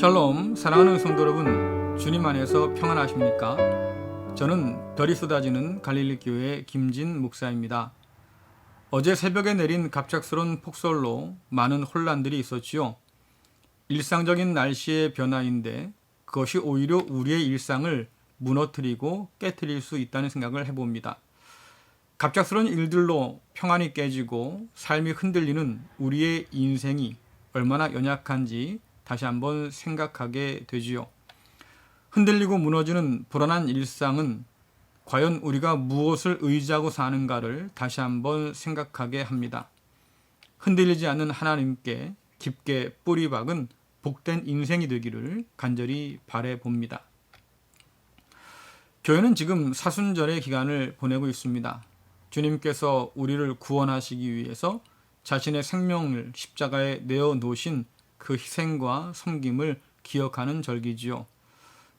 샬롬, 사랑하는 성도 여러분, 주님 안에서 평안하십니까? 저는 별이 쏟아지는 갈릴리 교회 김진 목사입니다. 어제 새벽에 내린 갑작스러운 폭설로 많은 혼란들이 있었지요. 일상적인 날씨의 변화인데 그것이 오히려 우리의 일상을 무너뜨리고 깨뜨릴 수 있다는 생각을 해봅니다. 갑작스러운 일들로 평안이 깨지고 삶이 흔들리는 우리의 인생이 얼마나 연약한지 다시 한번 생각하게 되지요. 흔들리고 무너지는 불안한 일상은 과연 우리가 무엇을 의지하고 사는가를 다시 한번 생각하게 합니다. 흔들리지 않는 하나님께 깊게 뿌리 박은 복된 인생이 되기를 간절히 바라봅니다. 교회는 지금 사순절의 기간을 보내고 있습니다. 주님께서 우리를 구원하시기 위해서 자신의 생명을 십자가에 내어 놓으신 그 희생과 섬김을 기억하는 절기지요.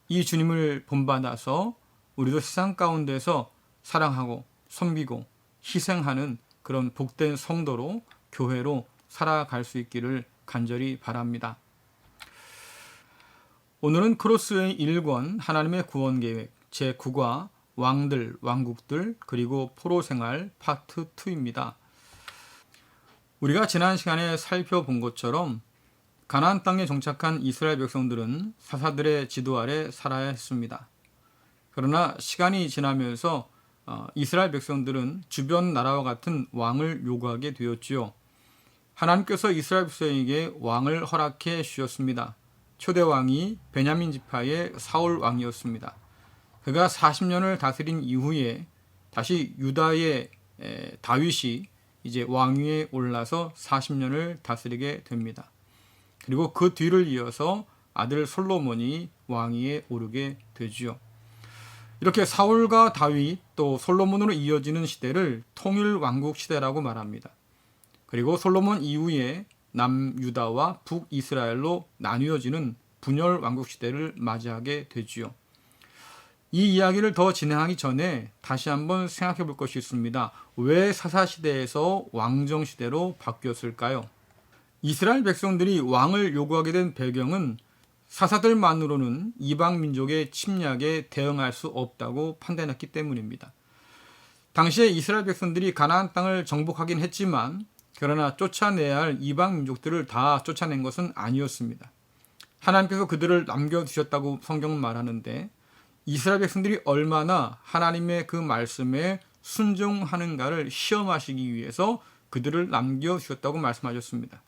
이 주님을 본받아서 우리도 세상 가운데서 사랑하고 섬기고 희생하는 그런 복된 성도로 교회로 살아갈 수 있기를 간절히 바랍니다. 오늘은 크로스웨이 1권 하나님의 구원 계획 제9과 왕들, 왕국들, 그리고 포로 생활 파트 2입니다. 우리가 지난 시간에 살펴본 것처럼 가나안 땅에 정착한 이스라엘 백성들은 사사들의 지도 아래 살아야 했습니다. 그러나 시간이 지나면서 이스라엘 백성들은 주변 나라와 같은 왕을 요구하게 되었지요. 하나님께서 이스라엘 백성에게 왕을 허락해 주셨습니다. 초대 왕이 베냐민 지파의 사울 왕이었습니다. 그가 40년을 다스린 이후에 다시 유다의 다윗이 이제 왕위에 올라서 40년을 다스리게 됩니다. 그리고 그 뒤를 이어서 아들 솔로몬이 왕위에 오르게 되지요. 이렇게 사울과 다윗 또 솔로몬으로 이어지는 시대를 통일왕국 시대라고 말합니다. 그리고 솔로몬 이후에 남유다와 북이스라엘로 나뉘어지는 분열왕국 시대를 맞이하게 되지요. 이 이야기를 더 진행하기 전에 다시 한번 생각해 볼 것이 있습니다. 왜 사사시대에서 왕정시대로 바뀌었을까요? 이스라엘 백성들이 왕을 요구하게 된 배경은 사사들만으로는 이방 민족의 침략에 대응할 수 없다고 판단했기 때문입니다. 당시에 이스라엘 백성들이 가나안 땅을 정복하긴 했지만 그러나 쫓아내야 할 이방 민족들을 다 쫓아낸 것은 아니었습니다. 하나님께서 그들을 남겨두셨다고 성경은 말하는데 이스라엘 백성들이 얼마나 하나님의 그 말씀에 순종하는가를 시험하시기 위해서 그들을 남겨주셨다고 말씀하셨습니다.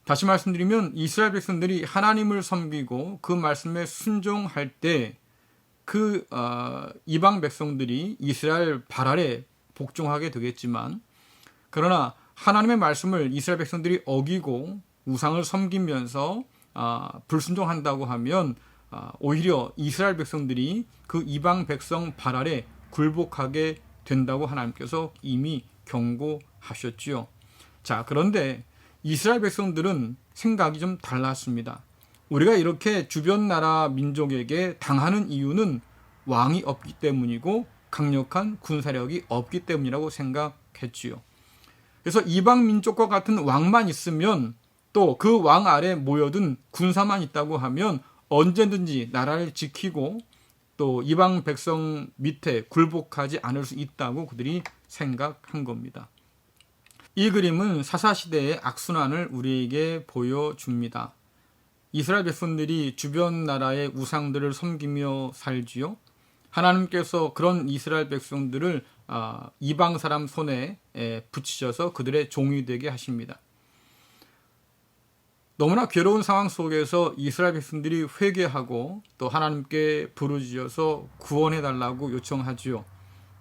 다시 말씀드리면 이스라엘 백성들이 하나님을 섬기고 그 말씀에 순종할 때 그 이방 백성들이 이스라엘 발 아래 복종하게 되겠지만 그러나 하나님의 말씀을 이스라엘 백성들이 어기고 우상을 섬기면서 불순종한다고 하면 오히려 이스라엘 백성들이 그 이방 백성 발 아래 굴복하게 된다고 하나님께서 이미 경고하셨지요. 자, 그런데 이스라엘 백성들은 생각이 좀 달랐습니다. 우리가 이렇게 주변 나라 민족에게 당하는 이유는 왕이 없기 때문이고 강력한 군사력이 없기 때문이라고 생각했지요. 그래서 이방 민족과 같은 왕만 있으면 또 그 왕 아래 모여든 군사만 있다고 하면 언제든지 나라를 지키고 또 이방 백성 밑에 굴복하지 않을 수 있다고 그들이 생각한 겁니다. 이 그림은 사사시대의 악순환을 우리에게 보여줍니다. 이스라엘 백성들이 주변 나라의 우상들을 섬기며 살지요. 하나님께서 그런 이스라엘 백성들을 이방 사람 손에 붙이셔서 그들의 종이 되게 하십니다. 너무나 괴로운 상황 속에서 이스라엘 백성들이 회개하고 또 하나님께 부르짖어서 구원해달라고 요청하지요.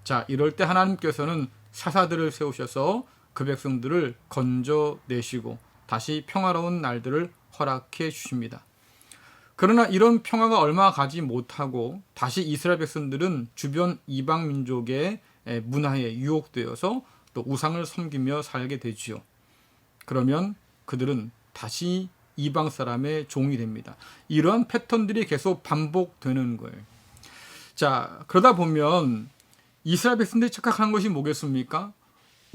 자, 이럴 때 하나님께서는 사사들을 세우셔서 그 백성들을 건져내시고 다시 평화로운 날들을 허락해 주십니다. 그러나 이런 평화가 얼마 가지 못하고 다시 이스라엘 백성들은 주변 이방 민족의 문화에 유혹되어서 또 우상을 섬기며 살게 되지요. 그러면 그들은 다시 이방 사람의 종이 됩니다. 이러한 패턴들이 계속 반복되는 거예요. 자, 그러다 보면 이스라엘 백성들이 착각하는 것이 뭐겠습니까?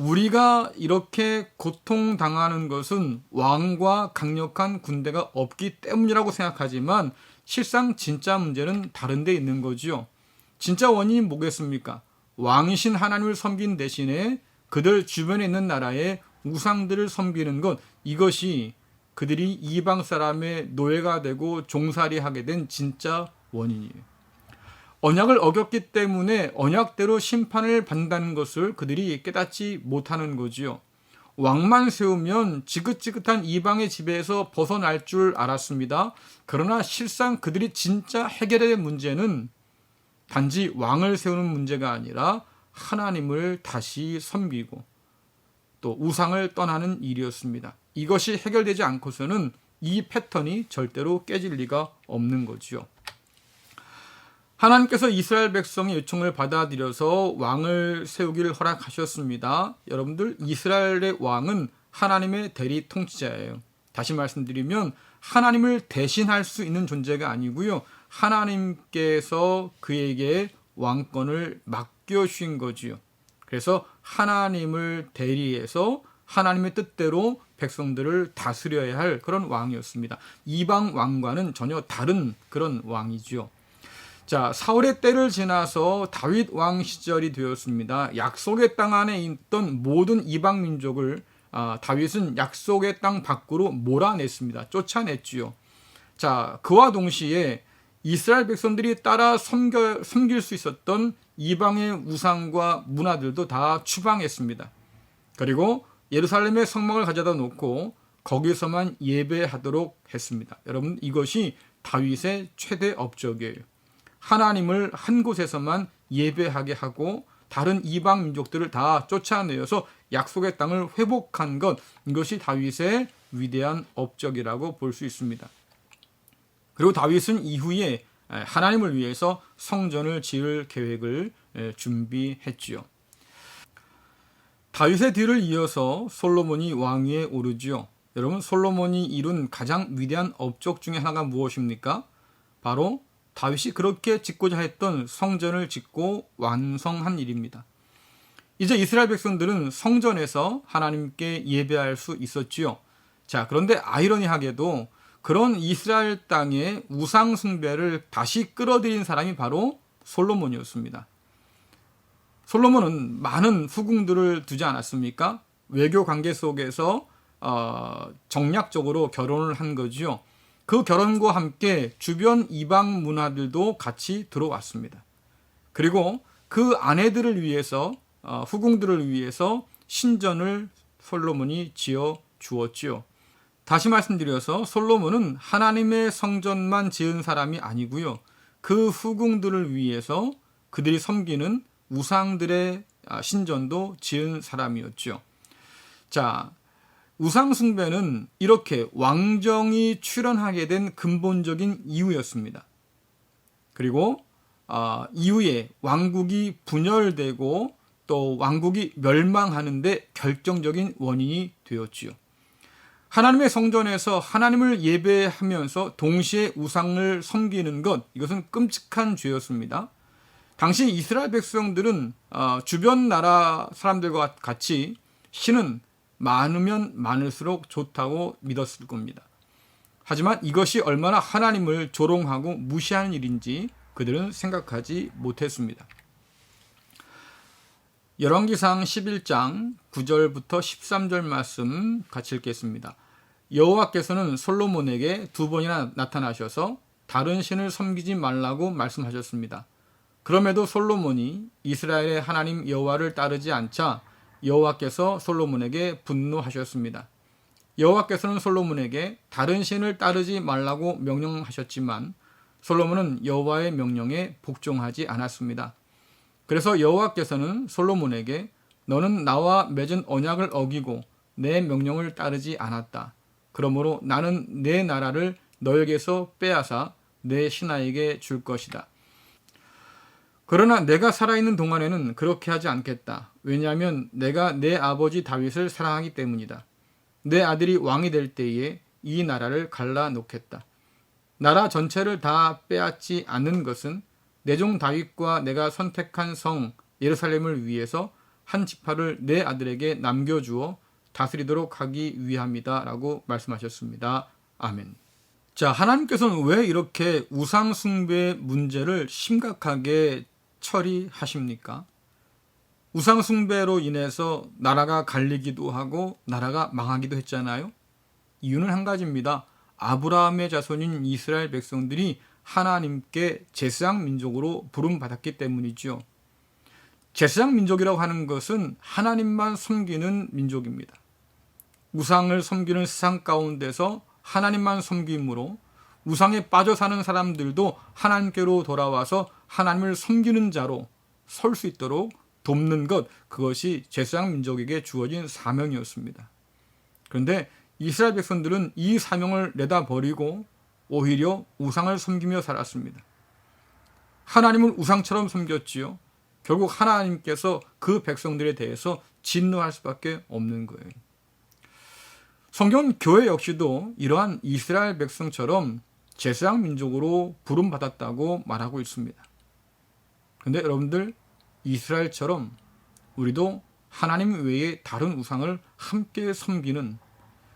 우리가 이렇게 고통당하는 것은 왕과 강력한 군대가 없기 때문이라고 생각하지만 실상 진짜 문제는 다른 데 있는 거지요. 진짜 원인이 뭐겠습니까? 왕이신 하나님을 섬긴 대신에 그들 주변에 있는 나라의 우상들을 섬기는 것, 이것이 그들이 이방 사람의 노예가 되고 종살이하게 된 진짜 원인이에요. 언약을 어겼기 때문에 언약대로 심판을 받는다는 것을 그들이 깨닫지 못하는 거지요. 왕만 세우면 지긋지긋한 이방의 지배에서 벗어날 줄 알았습니다. 그러나 실상 그들이 진짜 해결해야 될 문제는 단지 왕을 세우는 문제가 아니라 하나님을 다시 섬기고 또 우상을 떠나는 일이었습니다. 이것이 해결되지 않고서는 이 패턴이 절대로 깨질 리가 없는 거지요. 하나님께서 이스라엘 백성의 요청을 받아들여서 왕을 세우기를 허락하셨습니다. 여러분들, 이스라엘의 왕은 하나님의 대리 통치자예요. 다시 말씀드리면 하나님을 대신할 수 있는 존재가 아니고요. 하나님께서 그에게 왕권을 맡겨주신 거지요. 그래서 하나님을 대리해서 하나님의 뜻대로 백성들을 다스려야 할 그런 왕이었습니다. 이방 왕과는 전혀 다른 그런 왕이지요. 자, 사울의 때를 지나서 다윗 왕 시절이 되었습니다. 약속의 땅 안에 있던 모든 이방 민족을 다윗은 약속의 땅 밖으로 몰아냈습니다. 쫓아냈지요. 자, 그와 동시에 이스라엘 백성들이 따라 섬길 수 있었던 이방의 우상과 문화들도 다 추방했습니다. 그리고 예루살렘의 성막을 가져다 놓고 거기서만 예배하도록 했습니다. 여러분, 이것이 다윗의 최대 업적이에요. 하나님을 한 곳에서만 예배하게 하고 다른 이방 민족들을 다 쫓아내어서 약속의 땅을 회복한 것, 이것이 다윗의 위대한 업적이라고 볼 수 있습니다. 그리고 다윗은 이후에 하나님을 위해서 성전을 지을 계획을 준비했지요. 다윗의 뒤를 이어서 솔로몬이 왕위에 오르지요. 여러분, 솔로몬이 이룬 가장 위대한 업적 중에 하나가 무엇입니까? 바로 다윗이 그렇게 짓고자 했던 성전을 짓고 완성한 일입니다. 이제 이스라엘 백성들은 성전에서 하나님께 예배할 수 있었지요. 자, 그런데 아이러니하게도 그런 이스라엘 땅에 우상 숭배를 다시 끌어들인 사람이 바로 솔로몬이었습니다. 솔로몬은 많은 후궁들을 두지 않았습니까? 외교 관계 속에서 정략적으로 결혼을 한 거지요. 그 결혼과 함께 주변 이방 문화들도 같이 들어왔습니다. 그리고 그 아내들을 위해서 후궁들을 위해서 신전을 솔로몬이 지어 주었지요. 다시 말씀드려서 솔로몬은 하나님의 성전만 지은 사람이 아니고요. 그 후궁들을 위해서 그들이 섬기는 우상들의 신전도 지은 사람이었죠. 자, 우상 숭배는 이렇게 왕정이 출현하게 된 근본적인 이유였습니다. 그리고 이후에 왕국이 분열되고 또 왕국이 멸망하는데 결정적인 원인이 되었지요. 하나님의 성전에서 하나님을 예배하면서 동시에 우상을 섬기는 것, 이것은 끔찍한 죄였습니다. 당시 이스라엘 백성들은 주변 나라 사람들과 같이 신은 많으면 많을수록 좋다고 믿었을 겁니다. 하지만 이것이 얼마나 하나님을 조롱하고 무시하는 일인지 그들은 생각하지 못했습니다. 열왕기상 11장 9절부터 13절 말씀 같이 읽겠습니다. 여호와께서는 솔로몬에게 2번이나 나타나셔서 다른 신을 섬기지 말라고 말씀하셨습니다. 그럼에도 솔로몬이 이스라엘의 하나님 여호와를 따르지 않자 여호와께서 솔로몬에게 분노하셨습니다. 여호와께서는 솔로몬에게 다른 신을 따르지 말라고 명령하셨지만 솔로몬은 여호와의 명령에 복종하지 않았습니다. 그래서 여호와께서는 솔로몬에게 너는 나와 맺은 언약을 어기고 내 명령을 따르지 않았다. 그러므로 나는 내 나라를 너에게서 빼앗아 내 신하에게 줄 것이다. 그러나 내가 살아있는 동안에는 그렇게 하지 않겠다. 왜냐하면 내가 내 아버지 다윗을 사랑하기 때문이다. 내 아들이 왕이 될 때에 이 나라를 갈라놓겠다. 나라 전체를 다 빼앗지 않는 것은 내 종 다윗과 내가 선택한 성 예루살렘을 위해서 한 지파를 내 아들에게 남겨주어 다스리도록 하기 위함이다 라고 말씀하셨습니다. 아멘. 자, 하나님께서는 왜 이렇게 우상 숭배의 문제를 심각하게 처리하십니까? 우상 숭배로 인해서 나라가 갈리기도 하고 나라가 망하기도 했잖아요. 이유는 한 가지입니다. 아브라함의 자손인 이스라엘 백성들이 하나님께 제사장 민족으로 부름받았기 때문이죠. 제사장 민족이라고 하는 것은 하나님만 섬기는 민족입니다. 우상을 섬기는 세상 가운데서 하나님만 섬김으로 우상에 빠져 사는 사람들도 하나님께로 돌아와서 하나님을 섬기는 자로 설 수 있도록 돕는 것, 그것이 제사장 민족에게 주어진 사명이었습니다. 그런데 이스라엘 백성들은 이 사명을 내다버리고 오히려 우상을 섬기며 살았습니다. 하나님을 우상처럼 섬겼지요. 결국 하나님께서 그 백성들에 대해서 진노할 수밖에 없는 거예요. 성경 교회 역시도 이러한 이스라엘 백성처럼 제사장 민족으로 부름받았다고 말하고 있습니다. 그런데 여러분들, 이스라엘처럼 우리도 하나님 외에 다른 우상을 함께 섬기는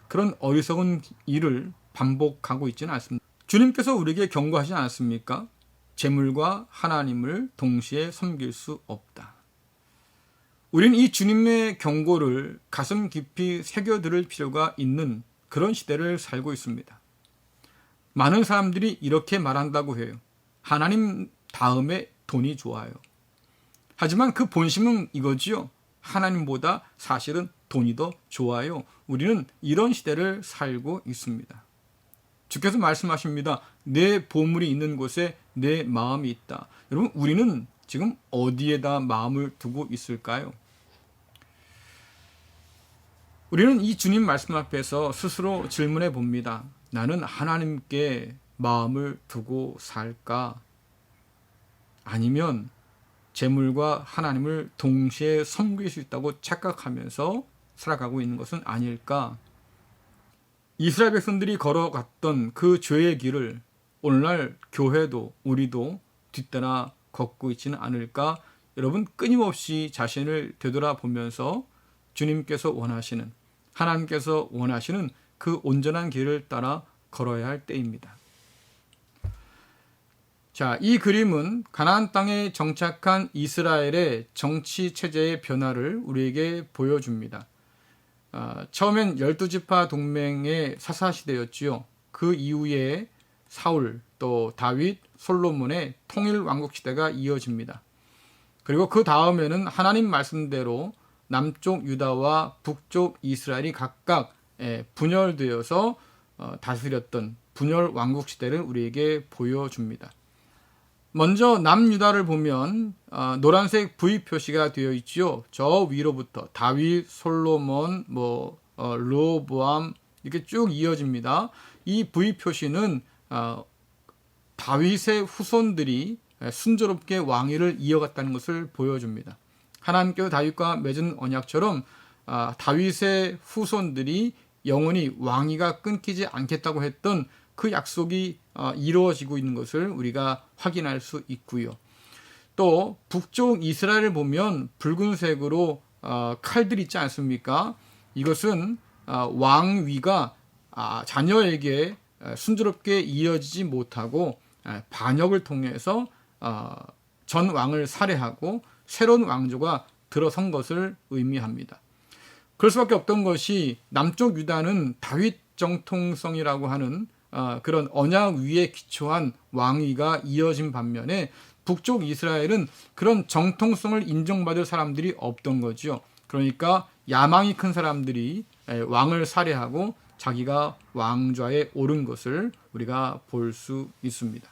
그런 어리석은 일을 반복하고 있지는 않습니다. 주님께서 우리에게 경고하지 않았습니까? 재물과 하나님을 동시에 섬길 수 없다. 우리는 이 주님의 경고를 가슴 깊이 새겨들을 필요가 있는 그런 시대를 살고 있습니다. 많은 사람들이 이렇게 말한다고 해요. 하나님 다음에 돈이 좋아요. 하지만 그 본심은 이거지요. 하나님보다 사실은 돈이 더 좋아요. 우리는 이런 시대를 살고 있습니다. 주께서 말씀하십니다. 내 보물이 있는 곳에 내 마음이 있다. 여러분, 우리는 지금 어디에다 마음을 두고 있을까요? 우리는 이 주님 말씀 앞에서 스스로 질문해 봅니다. 나는 하나님께 마음을 두고 살까? 아니면 재물과 하나님을 동시에 섬길 수 있다고 착각하면서 살아가고 있는 것은 아닐까? 이스라엘 백성들이 걸어갔던 그 죄의 길을 오늘날 교회도 우리도 뒤따라 걷고 있지는 않을까? 여러분, 끊임없이 자신을 되돌아보면서 주님께서 원하시는, 하나님께서 원하시는 그 온전한 길을 따라 걸어야 할 때입니다. 자, 이 그림은 가나안 땅에 정착한 이스라엘의 정치 체제의 변화를 우리에게 보여줍니다. 처음엔 12지파 동맹의 사사시대였지요. 그 이후에 사울, 또 다윗, 솔로몬의 통일 왕국 시대가 이어집니다. 그리고 그 다음에는 하나님 말씀대로 남쪽 유다와 북쪽 이스라엘이 각각 분열되어서 다스렸던 분열 왕국 시대를 우리에게 보여줍니다. 먼저 남유다를 보면 노란색 V 표시가 되어 있죠. 저 위로부터 다윗, 솔로몬, 르호보암 이렇게 쭉 이어집니다. 이 V 표시는 다윗의 후손들이 순조롭게 왕위를 이어갔다는 것을 보여줍니다. 하나님께서 다윗과 맺은 언약처럼 다윗의 후손들이 영원히 왕위가 끊기지 않겠다고 했던 그 약속이 이루어지고 있는 것을 우리가 확인할 수 있고요. 또 북쪽 이스라엘을 보면 붉은색으로 칼들이 있지 않습니까? 이것은 왕위가 자녀에게 순조롭게 이어지지 못하고 반역을 통해서 전 왕을 살해하고 새로운 왕조가 들어선 것을 의미합니다. 그럴 수밖에 없던 것이 남쪽 유다는 다윗 정통성이라고 하는 그런 언약 위에 기초한 왕위가 이어진 반면에 북쪽 이스라엘은 그런 정통성을 인정받을 사람들이 없던 거죠. 그러니까 야망이 큰 사람들이 왕을 살해하고 자기가 왕좌에 오른 것을 우리가 볼 수 있습니다.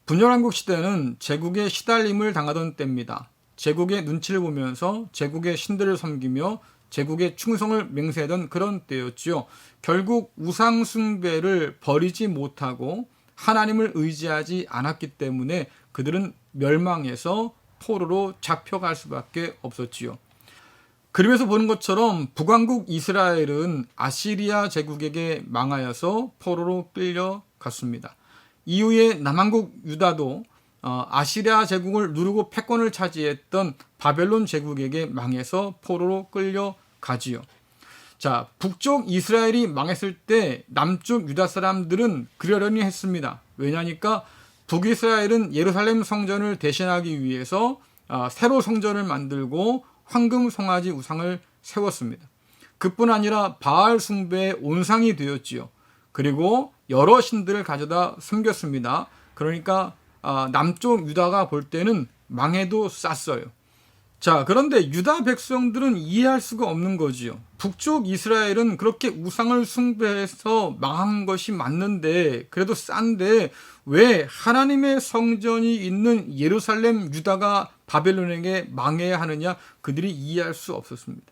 분열왕국 시대는 제국의 시달림을 당하던 때입니다. 제국의 눈치를 보면서 제국의 신들을 섬기며 제국의 충성을 맹세하던 그런 때였지요. 결국 우상 숭배를 버리지 못하고 하나님을 의지하지 않았기 때문에 그들은 멸망해서 포로로 잡혀갈 수밖에 없었지요. 그림에서 보는 것처럼 북왕국 이스라엘은 아시리아 제국에게 망하여서 포로로 끌려갔습니다. 이후에 남왕국 유다도 아시리아 제국을 누르고 패권을 차지했던 바벨론 제국에게 망해서 포로로 끌려가지요. 자, 북쪽 이스라엘이 망했을 때 남쪽 유다 사람들은 그러려니 했습니다. 왜냐니까 북이스라엘은 예루살렘 성전을 대신하기 위해서 새로 성전을 만들고 황금 송아지 우상을 세웠습니다. 그뿐 아니라 바알 숭배의 온상이 되었지요. 그리고 여러 신들을 가져다 섬겼습니다. 그러니까 남쪽 유다가 볼 때는 망해도 쌌어요. 자, 그런데 유다 백성들은 이해할 수가 없는 거지요. 북쪽 이스라엘은 그렇게 우상을 숭배해서 망한 것이 맞는데, 그래도 싼데 왜 하나님의 성전이 있는 예루살렘 유다가 바벨론에게 망해야 하느냐, 그들이 이해할 수 없었습니다.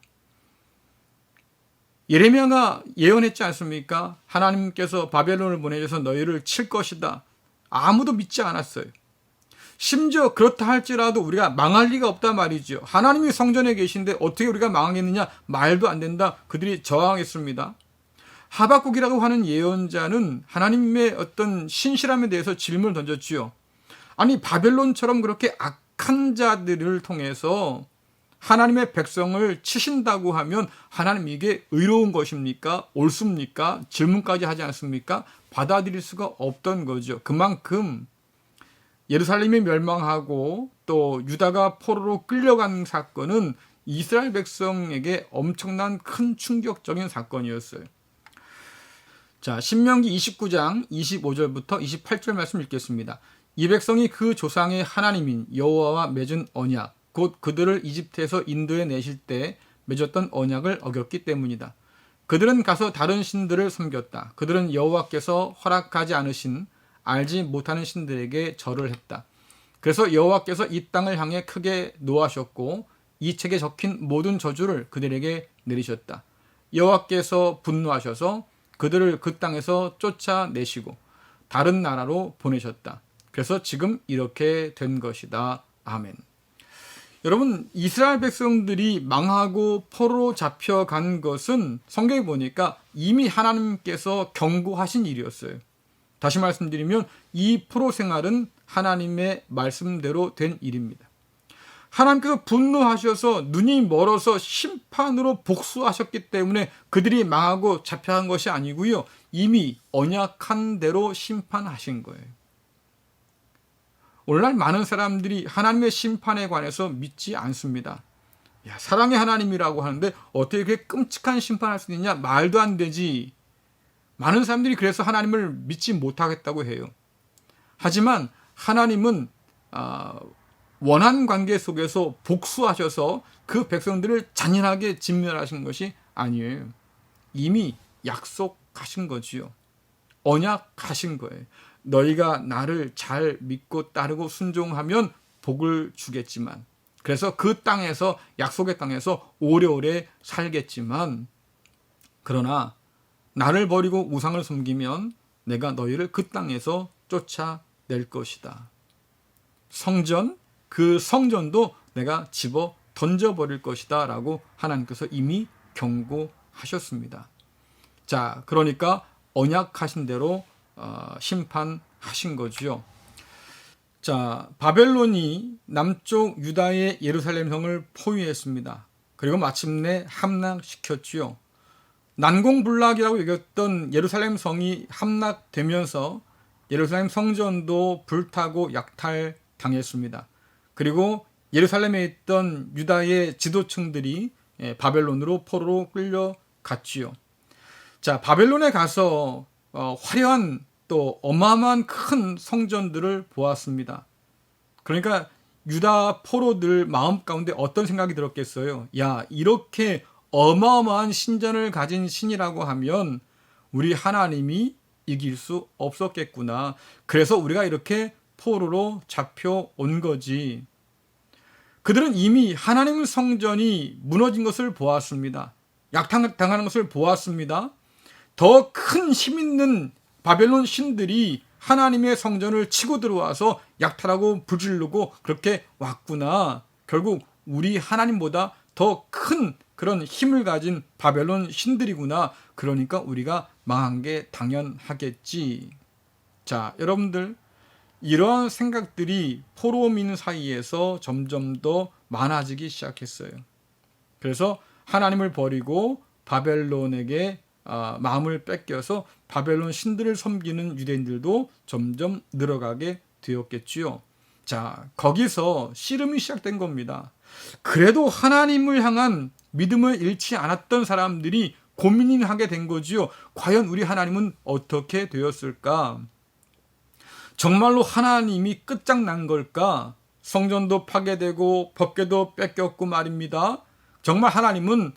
예레미야가 예언했지 않습니까? 하나님께서 바벨론을 보내셔서 너희를 칠 것이다. 아무도 믿지 않았어요. 심지어 그렇다 할지라도 우리가 망할 리가 없단 말이죠. 하나님이 성전에 계신데 어떻게 우리가 망하겠느냐? 말도 안 된다. 그들이 저항했습니다. 하박국이라고 하는 예언자는 하나님의 어떤 신실함에 대해서 질문을 던졌지요. 아니, 바벨론처럼 그렇게 악한 자들을 통해서 하나님의 백성을 치신다고 하면 하나님 이게 의로운 것입니까? 옳습니까? 질문까지 하지 않습니까? 받아들일 수가 없던 거죠. 그만큼 예루살렘이 멸망하고 또 유다가 포로로 끌려간 사건은 이스라엘 백성에게 엄청난 큰 충격적인 사건이었어요. 자, 신명기 29장 25절부터 28절 말씀 읽겠습니다. 이 백성이 그 조상의 하나님인 여호와와 맺은 언약, 곧 그들을 이집트에서 인도해 내실 때 맺었던 언약을 어겼기 때문이다. 그들은 가서 다른 신들을 섬겼다. 그들은 여호와께서 허락하지 않으신 알지 못하는 신들에게 절을 했다. 그래서 여호와께서 이 땅을 향해 크게 노하셨고 이 책에 적힌 모든 저주를 그들에게 내리셨다. 여호와께서 분노하셔서 그들을 그 땅에서 쫓아내시고 다른 나라로 보내셨다. 그래서 지금 이렇게 된 것이다. 아멘. 여러분, 이스라엘 백성들이 망하고 포로로 잡혀간 것은 성경에 보니까 이미 하나님께서 경고하신 일이었어요. 다시 말씀드리면 이 포로 생활은 하나님의 말씀대로 된 일입니다. 하나님께서 분노하셔서 눈이 멀어서 심판으로 복수하셨기 때문에 그들이 망하고 잡혀간 것이 아니고요. 이미 언약한 대로 심판하신 거예요. 오늘날 많은 사람들이 하나님의 심판에 관해서 믿지 않습니다. 야, 사랑의 하나님이라고 하는데 어떻게 그렇게 끔찍한 심판할 수 있냐? 말도 안 되지. 많은 사람들이 그래서 하나님을 믿지 못하겠다고 해요. 하지만 하나님은 원한 관계 속에서 복수하셔서 그 백성들을 잔인하게 진멸하신 것이 아니에요. 이미 약속하신 거지요. 언약하신 거예요. 너희가 나를 잘 믿고 따르고 순종하면 복을 주겠지만, 그래서 그 땅에서, 약속의 땅에서 오래오래 살겠지만, 그러나 나를 버리고 우상을 섬기면 내가 너희를 그 땅에서 쫓아낼 것이다. 성전, 그 성전도 내가 집어 던져버릴 것이다 라고 하나님께서 이미 경고하셨습니다. 자, 그러니까 언약하신 대로 심판하신 거죠. 자, 바벨론이 남쪽 유다의 예루살렘 성을 포위했습니다. 그리고 마침내 함락시켰지요. 난공불락이라고 여겼던 예루살렘 성이 함락되면서 예루살렘 성전도 불타고 약탈당했습니다. 그리고 예루살렘에 있던 유다의 지도층들이 바벨론으로 포로로 끌려갔지요. 자, 바벨론에 가서 화려한 또 어마어마한 큰 성전들을 보았습니다. 그러니까 유다 포로들 마음 가운데 어떤 생각이 들었겠어요? 야, 이렇게 어마어마한 신전을 가진 신이라고 하면 우리 하나님이 이길 수 없었겠구나. 그래서 우리가 이렇게 포로로 잡혀온 거지. 그들은 이미 하나님 성전이 무너진 것을 보았습니다. 약탈당하는 것을 보았습니다. 더 큰 힘 있는 바벨론 신들이 하나님의 성전을 치고 들어와서 약탈하고 불지르고 그렇게 왔구나. 결국 우리 하나님보다 더 큰 그런 힘을 가진 바벨론 신들이구나. 그러니까 우리가 망한 게 당연하겠지. 자, 여러분들, 이러한 생각들이 포로민 사이에서 점점 더 많아지기 시작했어요. 그래서 하나님을 버리고 바벨론에게 마음을 뺏겨서 바벨론 신들을 섬기는 유대인들도 점점 늘어가게 되었겠지요. 자, 거기서 씨름이 시작된 겁니다. 그래도 하나님을 향한 믿음을 잃지 않았던 사람들이 고민을 하게 된 거지요. 과연 우리 하나님은 어떻게 되었을까? 정말로 하나님이 끝장난 걸까? 성전도 파괴되고 법궤도 뺏겼고 말입니다. 정말 하나님은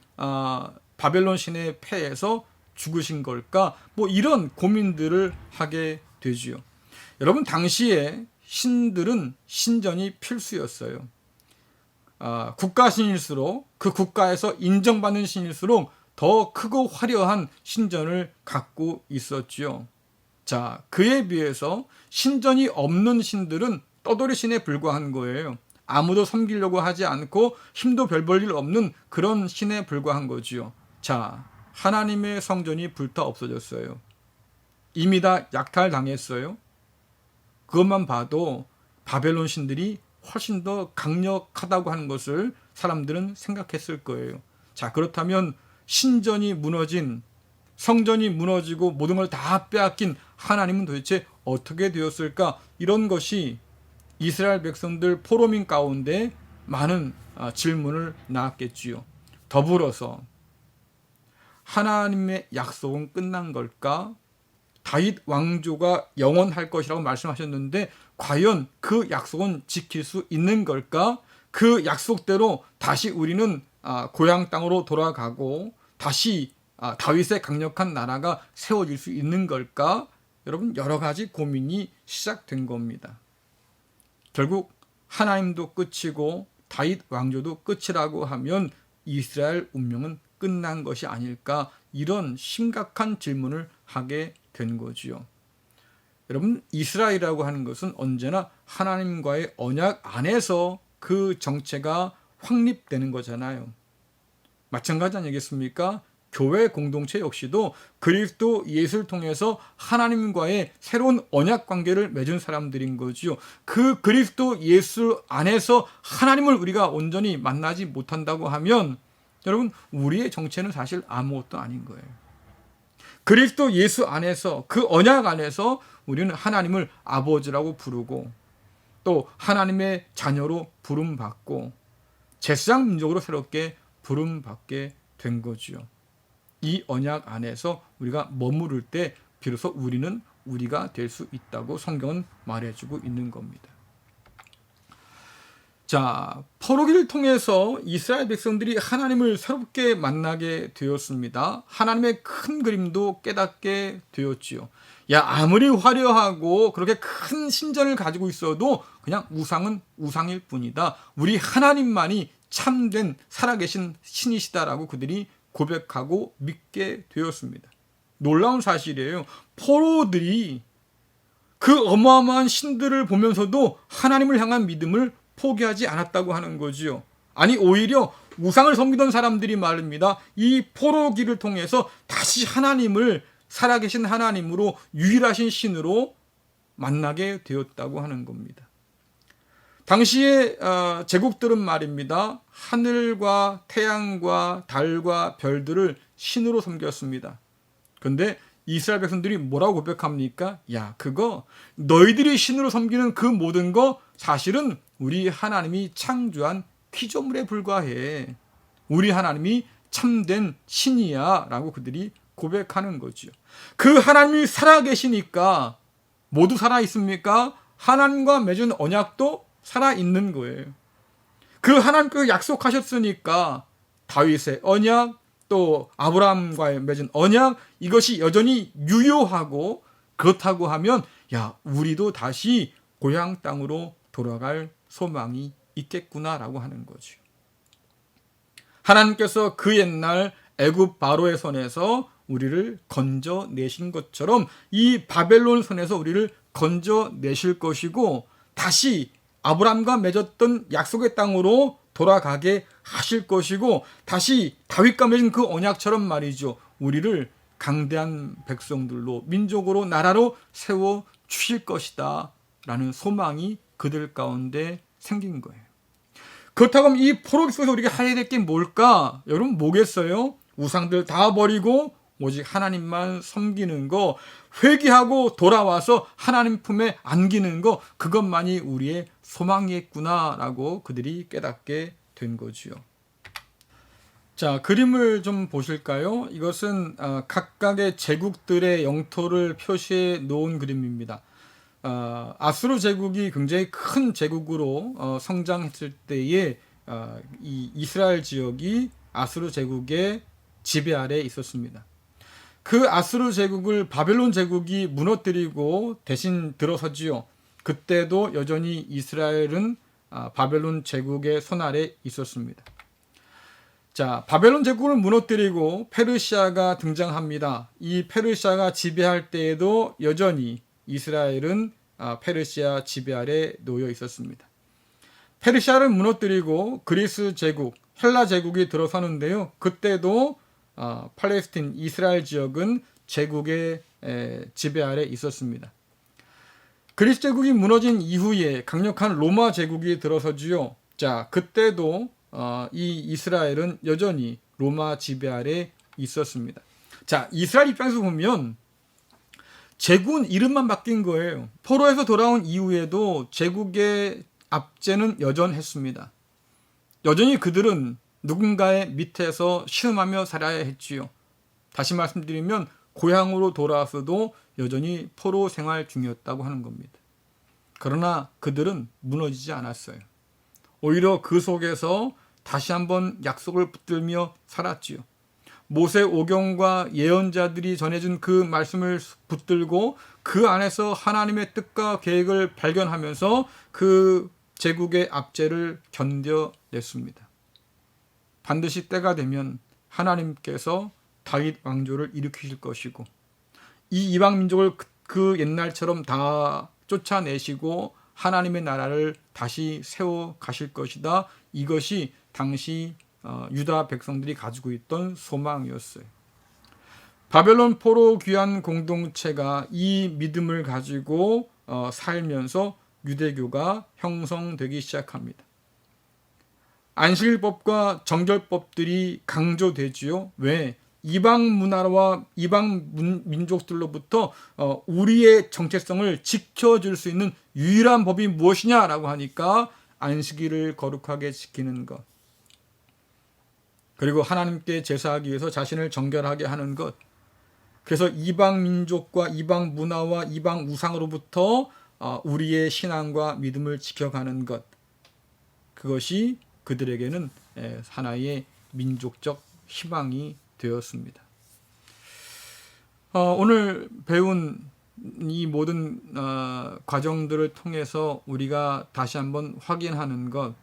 바벨론 신의 패에서 죽으신 걸까? 뭐 이런 고민들을 하게 되지요. 여러분, 당시에 신들은 신전이 필수였어요. 국가 신일수록, 그 국가에서 인정받는 신일수록 더 크고 화려한 신전을 갖고 있었지요. 자, 그에 비해서 신전이 없는 신들은 떠돌이 신에 불과한 거예요. 아무도 섬기려고 하지 않고 힘도 별 볼 일 없는 그런 신에 불과한 거지요. 자, 하나님의 성전이 불타 없어졌어요. 이미 다 약탈당했어요. 그것만 봐도 바벨론 신들이 훨씬 더 강력하다고 하는 것을 사람들은 생각했을 거예요. 자, 그렇다면 신전이 무너진, 성전이 무너지고 모든 걸 다 빼앗긴 하나님은 도대체 어떻게 되었을까? 이런 것이 이스라엘 백성들 포로민 가운데 많은 질문을 낳았겠지요. 더불어서 하나님의 약속은 끝난 걸까? 다윗 왕조가 영원할 것이라고 말씀하셨는데 과연 그 약속은 지킬 수 있는 걸까? 그 약속대로 다시 우리는 고향 땅으로 돌아가고 다시 다윗의 강력한 나라가 세워질 수 있는 걸까? 여러분, 여러 가지 고민이 시작된 겁니다. 결국 하나님도 끝이고 다윗 왕조도 끝이라고 하면 이스라엘 운명은 끝난 것이 아닐까? 이런 심각한 질문을 하게 된 거지요. 여러분, 이스라엘이라고 하는 것은 언제나 하나님과의 언약 안에서 그 정체가 확립되는 거잖아요. 마찬가지 아니겠습니까? 교회 공동체 역시도 그리스도 예수를 통해서 하나님과의 새로운 언약 관계를 맺은 사람들인 거지요. 그 그리스도 예수 안에서 하나님을 우리가 온전히 만나지 못한다고 하면 여러분, 우리의 정체는 사실 아무것도 아닌 거예요. 그리스도 예수 안에서, 그 언약 안에서 우리는 하나님을 아버지라고 부르고 또 하나님의 자녀로 부름받고 제사장 민족으로 새롭게 부름받게 된 거지요. 이 언약 안에서 우리가 머무를 때 비로소 우리는 우리가 될 수 있다고 성경은 말해주고 있는 겁니다. 자, 포로기를 통해서 이스라엘 백성들이 하나님을 새롭게 만나게 되었습니다. 하나님의 큰 그림도 깨닫게 되었지요. 야, 아무리 화려하고 그렇게 큰 신전을 가지고 있어도 그냥 우상은 우상일 뿐이다. 우리 하나님만이 참된 살아계신 신이시다라고 그들이 고백하고 믿게 되었습니다. 놀라운 사실이에요. 포로들이 그 어마어마한 신들을 보면서도 하나님을 향한 믿음을 포기하지 않았다고 하는 거지요. 아니, 오히려 우상을 섬기던 사람들이 말입니다. 이 포로기를 통해서 다시 하나님을 살아계신 하나님으로 유일하신 신으로 만나게 되었다고 하는 겁니다. 당시의 제국들은 말입니다. 하늘과 태양과 달과 별들을 신으로 섬겼습니다. 그런데 이스라엘 백성들이 뭐라고 고백합니까? 야, 그거 너희들이 신으로 섬기는 그 모든 거 사실은 우리 하나님이 창조한 피조물에 불과해. 우리 하나님이 참된 신이야 라고 그들이 고백하는 거죠. 그 하나님이 살아계시니까 모두 살아있습니까? 하나님과 맺은 언약도 살아있는 거예요. 그 하나님께서 약속하셨으니까 다윗의 언약, 또 아브라함과의 맺은 언약, 이것이 여전히 유효하고, 그렇다고 하면 야, 우리도 다시 고향 땅으로 돌아갈 소망이 있겠구나라고 하는 거죠. 하나님께서 그 옛날 애굽 바로의 손에서 우리를 건져내신 것처럼 이 바벨론 손에서 우리를 건져내실 것이고, 다시 아브라함과 맺었던 약속의 땅으로 돌아가게 하실 것이고, 다시 다윗과 맺은 그 언약처럼 말이죠, 우리를 강대한 백성들로, 민족으로, 나라로 세워 주실 것이다 라는 소망이 그들 가운데 생긴 거예요. 그렇다고 이 포로기 속에서 우리가 해야 될 게 뭘까? 여러분 뭐겠어요? 우상들 다 버리고 오직 하나님만 섬기는 거, 회개하고 돌아와서 하나님 품에 안기는 거, 그것만이 우리의 소망이겠구나라고 그들이 깨닫게 된 거지요. 자, 그림을 좀 보실까요? 이것은 각각의 제국들의 영토를 표시해 놓은 그림입니다. 아수르 제국이 굉장히 큰 제국으로 성장했을 때에 이 이스라엘 지역이 아수르 제국의 지배 아래에 있었습니다. 그 아수르 제국을 바벨론 제국이 무너뜨리고 대신 들어서지요. 그때도 여전히 이스라엘은 바벨론 제국의 손 아래 있었습니다. 자, 바벨론 제국을 무너뜨리고 페르시아가 등장합니다. 이 페르시아가 지배할 때에도 여전히 이스라엘은 페르시아 지배 아래 놓여 있었습니다. 페르시아를 무너뜨리고 그리스 제국, 헬라 제국이 들어서는데요. 그때도 팔레스틴, 이스라엘 지역은 제국의 지배 아래 있었습니다. 그리스 제국이 무너진 이후에 강력한 로마 제국이 들어서지요. 자, 그때도 이 이스라엘은 여전히 로마 지배 아래 있었습니다. 자, 이스라엘 입장에서 보면 제국은 이름만 바뀐 거예요. 포로에서 돌아온 이후에도 제국의 압제는 여전했습니다. 여전히 그들은 누군가의 밑에서 신음하며 살아야 했지요. 다시 말씀드리면 고향으로 돌아와서도 여전히 포로 생활 중이었다고 하는 겁니다. 그러나 그들은 무너지지 않았어요. 오히려 그 속에서 다시 한번 약속을 붙들며 살았지요. 모세 오경과 예언자들이 전해준 그 말씀을 붙들고 그 안에서 하나님의 뜻과 계획을 발견하면서 그 제국의 압제를 견뎌냈습니다. 반드시 때가 되면 하나님께서 다윗 왕조를 일으키실 것이고 이 이방 민족을 그 옛날처럼 다 쫓아내시고 하나님의 나라를 다시 세워 가실 것이다. 이것이 당시 유다 백성들이 가지고 있던 소망이었어요. 바벨론 포로 귀환 공동체가 이 믿음을 가지고 살면서 유대교가 형성되기 시작합니다. 안식일법과 정결법들이 강조되지요. 왜? 이방 문화와 이방 민족들로부터 우리의 정체성을 지켜줄 수 있는 유일한 법이 무엇이냐라고 하니까 안식일을 거룩하게 지키는 것. 그리고 하나님께 제사하기 위해서 자신을 정결하게 하는 것. 그래서 이방 민족과 이방 문화와 이방 우상으로부터 우리의 신앙과 믿음을 지켜가는 것. 그것이 그들에게는 하나의 민족적 희망이 되었습니다. 오늘 배운 이 모든 과정들을 통해서 우리가 다시 한번 확인하는 것.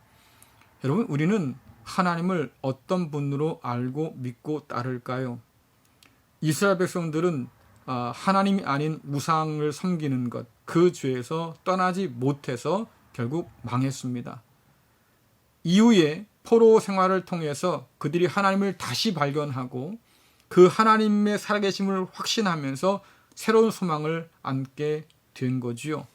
여러분, 우리는 하나님을 어떤 분으로 알고 믿고 따를까요? 이스라엘 백성들은 하나님이 아닌 우상을 섬기는 것, 그 죄에서 떠나지 못해서 결국 망했습니다. 이후에 포로 생활을 통해서 그들이 하나님을 다시 발견하고 그 하나님의 살아계심을 확신하면서 새로운 소망을 안게 된 거지요.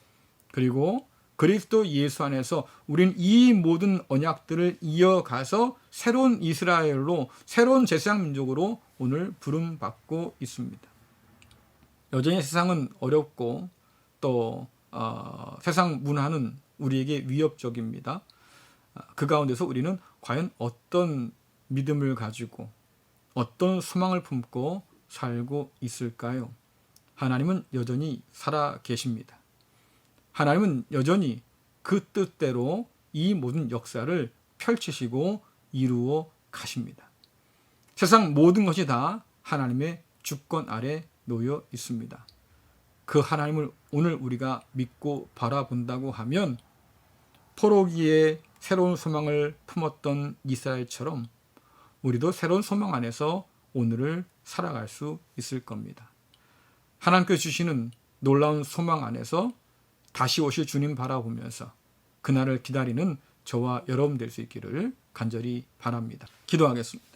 그리고 그리스도 예수 안에서 우린 이 모든 언약들을 이어가서 새로운 이스라엘로, 새로운 제사장 민족으로 오늘 부름받고 있습니다. 여전히 세상은 어렵고 또 세상 문화는 우리에게 위협적입니다. 그 가운데서 우리는 과연 어떤 믿음을 가지고 어떤 소망을 품고 살고 있을까요? 하나님은 여전히 살아 계십니다. 하나님은 여전히 그 뜻대로 이 모든 역사를 펼치시고 이루어 가십니다. 세상 모든 것이 다 하나님의 주권 아래 놓여 있습니다. 그 하나님을 오늘 우리가 믿고 바라본다고 하면 포로기에 새로운 소망을 품었던 이스라엘처럼 우리도 새로운 소망 안에서 오늘을 살아갈 수 있을 겁니다. 하나님께서 주시는 놀라운 소망 안에서 다시 오실 주님 바라보면서 그날을 기다리는 저와 여러분 될 수 있기를 간절히 바랍니다. 기도하겠습니다.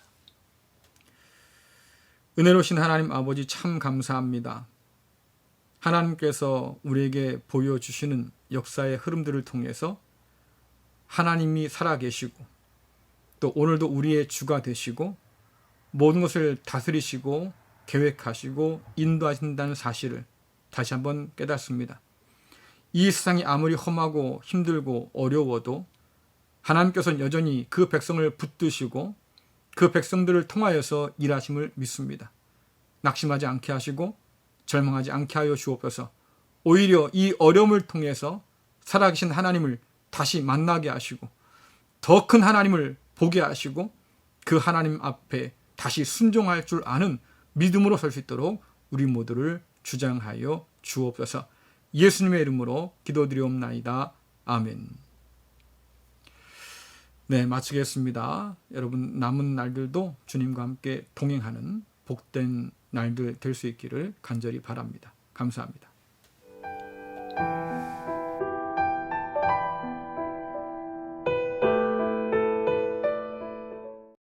은혜로우신 하나님 아버지 참 감사합니다. 하나님께서 우리에게 보여주시는 역사의 흐름들을 통해서 하나님이 살아계시고 또 오늘도 우리의 주가 되시고 모든 것을 다스리시고 계획하시고 인도하신다는 사실을 다시 한번 깨닫습니다. 이 세상이 아무리 험하고 힘들고 어려워도 하나님께서는 여전히 그 백성을 붙드시고 그 백성들을 통하여서 일하심을 믿습니다. 낙심하지 않게 하시고 절망하지 않게 하여 주옵소서. 오히려 이 어려움을 통해서 살아계신 하나님을 다시 만나게 하시고 더 큰 하나님을 보게 하시고 그 하나님 앞에 다시 순종할 줄 아는 믿음으로 설 수 있도록 우리 모두를 주장하여 주옵소서. 예수님의 이름으로 기도드리옵나이다. 아멘. 네, 마치겠습니다. 여러분 남은 날들도 주님과 함께 동행하는 복된 날들 될 수 있기를 간절히 바랍니다. 감사합니다.